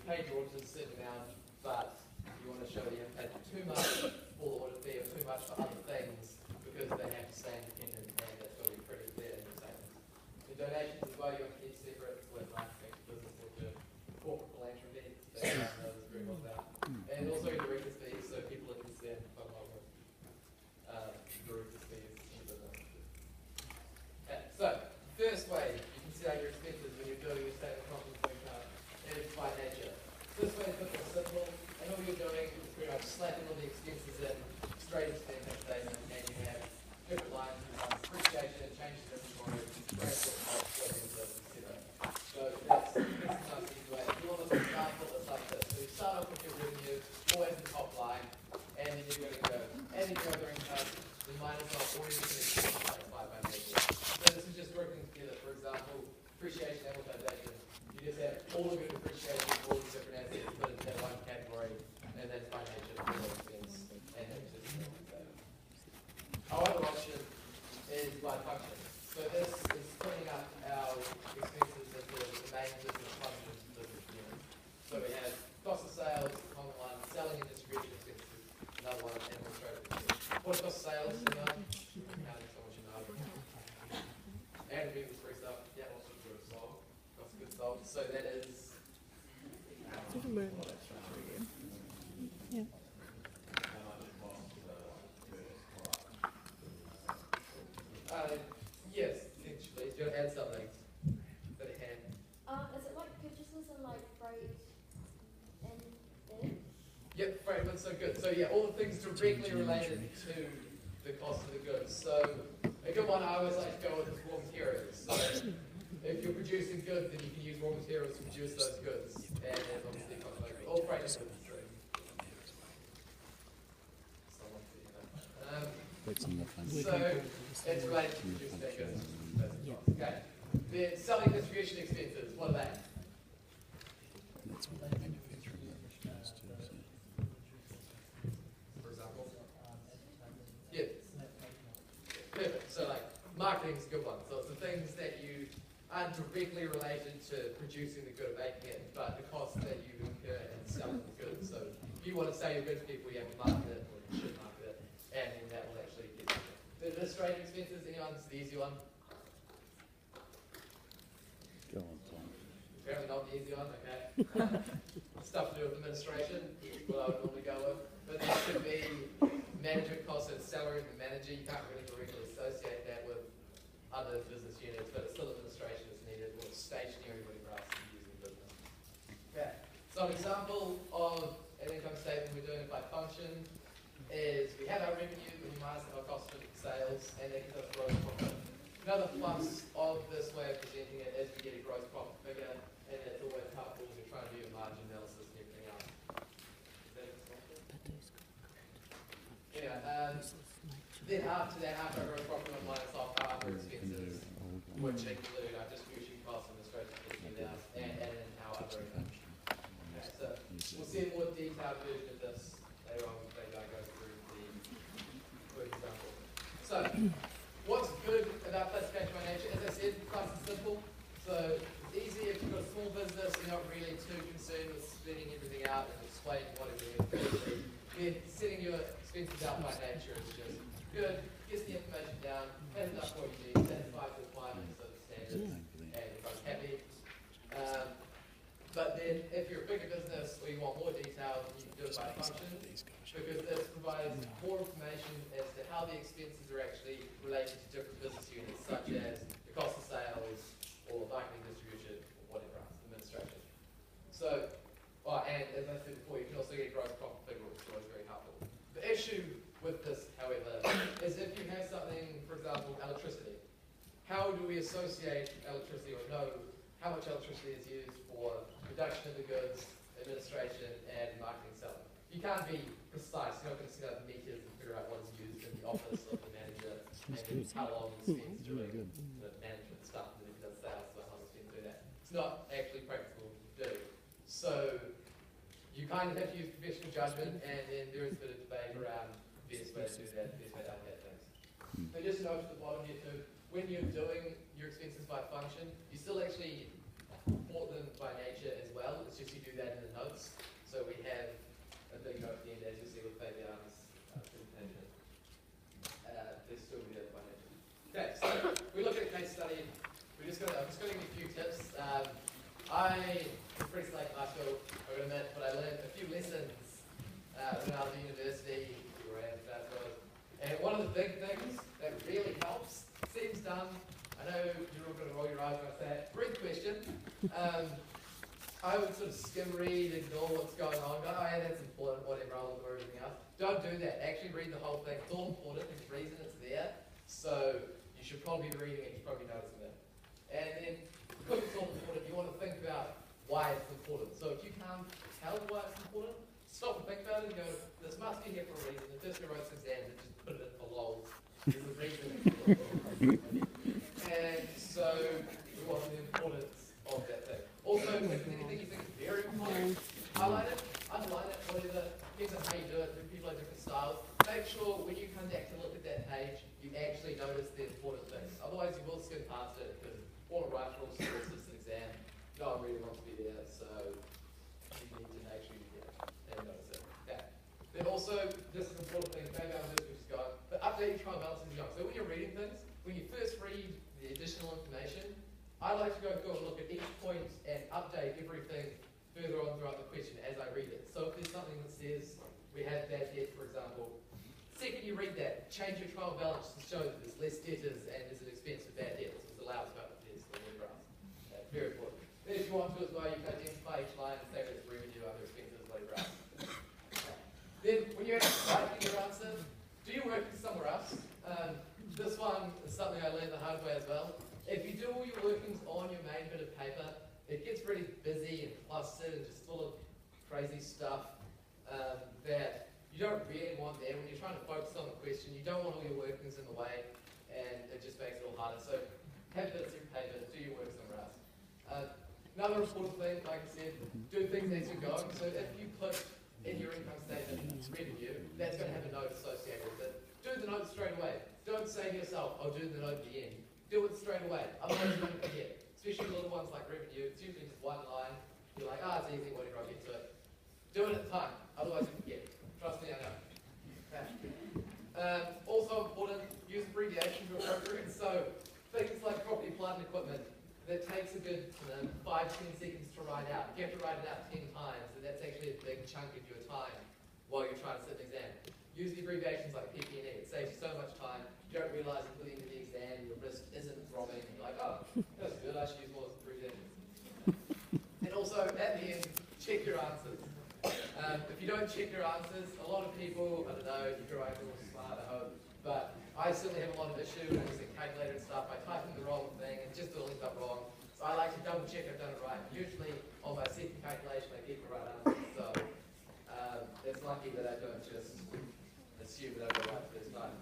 paid your auditors a certain amount, but you want to show that you haven't paid too much for the audit fee or too much for other things because they have to stay independent, and that's got to be pretty clear in your statements. The donations as well, you have to keep separate with marketing business or your corporate philanthropy, that everyone knows very well about. And also your director's fees, so people are concerned quite a lot with director's fees in business. Okay, so first way you can see out your expenses when you're doing your statement of profit and income is by nature. This way is a bit more simple, and all you're doing is pretty much slapping all the expenses in straight into the income statement, and you have different lines of depreciation, changes in inventory, transport costs, etc. So that's a nice easy way. If you want to look at an example, it's like this. So you start off with your revenue, always the top line, and then you're going to go, and then you go other income, then minus off all your expenses multiplied by nature. So this is just working together. For example, depreciation, amortization. You just have all of your depreciation, all the different assets, put into that one category, and that's by nature, all expense, and that's just our other option is by function. So this is splitting up our expenses into the main business functions business units. So we have cost of sales, common one, selling and distribution expenses, another one, and administrative expenses. What's cost of sales? Accounting, so much you know. And revenue free stuff. Yeah, also good sold. Cost of goods sold. So that is. Yeah. Yes, essentially. Do you want to add something that it can? Is it like purchases and like freight and then? Yep, freight was so good. So yeah, all the things directly related to the cost of the goods. So a good one I always like to go with is raw materials. So if you're producing goods, then you can use raw materials to produce those goods. And there's obviously all freight is good. So it's related to producing that goods. Okay. Then selling distribution expenses, what are they? That's what manufacturing goes to. For example? Yeah. Perfect. So like marketing is a good one. So it's the things that you aren't directly related to producing the good or making it, but the cost that you incur in selling the goods. So if you want to sell your good to people, you have to market it, or you should market it, and then that will actually get you. The administrative expenses, anyone's the easy one? Go on, Tom. Apparently not the easy one, okay. Stuff to do with administration, what I would normally go with. But there could be management costs and salary of the manager. You can't really directly associate that with other business units, but it's still administration that's needed, or stationary, whatever else you use in business. Okay. So an example of an income statement we're doing it by function is we have our revenue, we minus our cost of sales, and that gives us gross profit. Another plus of this way of presenting it is we get a gross profit figure, and it's always helpful when you're trying to do your margin analysis and everything else. Anyway, then after that, after our gross profit, we minus off our other expenses, which include our distribution costs, administration costs, and in our other income. Okay, so we'll see a more detailed version of this later on when I go through the good example. So, what's good about classification by nature? As I said, class is simple. So it's easy if you've got a small business, you're not really too concerned with splitting everything out and explaining what it is. Then setting your expenses out by nature is just good, gets the information down, has enough what you need, satisfies the requirements of the standards, and you're both happy. But then if you're a bigger business or you want more detail, you can do it by function, because this provides more information as to how the expenses are actually related to different business units, such as the cost of sales, or marketing, distribution, or whatever else, administration. So, and as I said before, you can also get a gross profit figure, which is always very helpful. The issue with this, however, is if you have something, for example, electricity. How do we associate electricity, or know how much electricity is used for production of the goods, administration, and marketing selling? You can't be precise. You're not going to sit out the meters and figure out what is used in the office of the manager and how long he spends doing the management stuff, and if he does sales, how long he spends doing that. It's not actually practical to do. So you kind of have to use professional judgment, and then there is a bit of debate around the best way to do that, the best way to allocate things. So just note at the bottom here too, when you're doing your expenses by function, you still actually Portland by nature as well. It's just you do that in the notes. So we have a big note at the end, as you see with Fabian's presentation. There's still the other by nature. Okay, so we look at a case study. I'm just going to give you a few tips. I was pretty slack in high school, I will admit, but I learned a few lessons when I was at university, and one of the big things that really helps, seems dumb, I know you're all going to roll your eyes like that, read the question. I would sort of skim read, ignore what's going on, go, oh yeah, that's important, whatever, I'll look for everything else. Don't do that, actually read the whole thing. It's all important, there's a reason it's there, so you should probably be reading it, you should probably be noticing it. And then, because it's all important, you want to think about why it's important. So if you can't tell why it's important, stop and think about it and go, this must be here for a reason. The first year wrote some exams and just put it in for lols. There's a reason. And so we want the importance of that thing. Also, if there's anything you think is very important, highlight it, underline it, whatever. Depends on how you do it. People have different styles. Make sure when you come back to look at that page, you actually notice the important things. Otherwise, you will skim past it because all the right rules for this exam. No one really wants to be there, so you need to make sure you get it and notice it. Okay. Then also, this is an important thing, maybe I'll do this go, but update your trial balances young. So when you're reading things, when you first read the additional information, I like to go and look at each point and update everything further on throughout the question as I read it. So if there's something that says we have bad debt, for example, second you read that, change your trial balance to show that there's less debtors and there's an expense for bad debts. It's allowed to very important. Then if you want to as well, you can identify each line and say whether it's revenue, other expenses, whatever else. Then when you're actually writing your answer, do your work somewhere else. This one is something I learned the hard way as well. If you do all your workings on your main bit of paper, it gets really busy and clustered and just full of crazy stuff that you don't really want there. When you're trying to focus on the question, you don't want all your workings in the way, and it just makes it all harder. So have bits of your paper, do your work somewhere else. Another important thing, like I said, do things as you're going. So if you put in your income statement revenue, that's going to have a note associated with it. Do the note straight away. Don't say to yourself, I'll do the note at the end. Do it straight away. Otherwise you're going to forget. Especially little ones like revenue, it's usually just one line. You're like, it's easy, whatever, I'll get to it. Do it at the time. Otherwise you forget. Trust me, I know. Okay. Also important, use abbreviations where appropriate. So things like property, plant, and equipment. That takes a good 5-10 seconds to write out. You have to write it out 10 times, and that's actually a big chunk of your time while you're trying to sit an exam. Use the abbreviations like PP&E. It saves you so much time. You don't realise until the end of the exam your wrist isn't throbbing. You're like, oh, that's good. I should use more abbreviations. And also, at the end, check your answers. If you don't check your answers, a lot of people, I don't know, you can write all smart at home, but I certainly have a lot of issue with using calculator and stuff. I type in the wrong thing and just it'll end up wrong. So I like to double check I've done it right. Usually on my second calculation I get the right answer. So it's lucky that I don't just assume that I got it right the first time.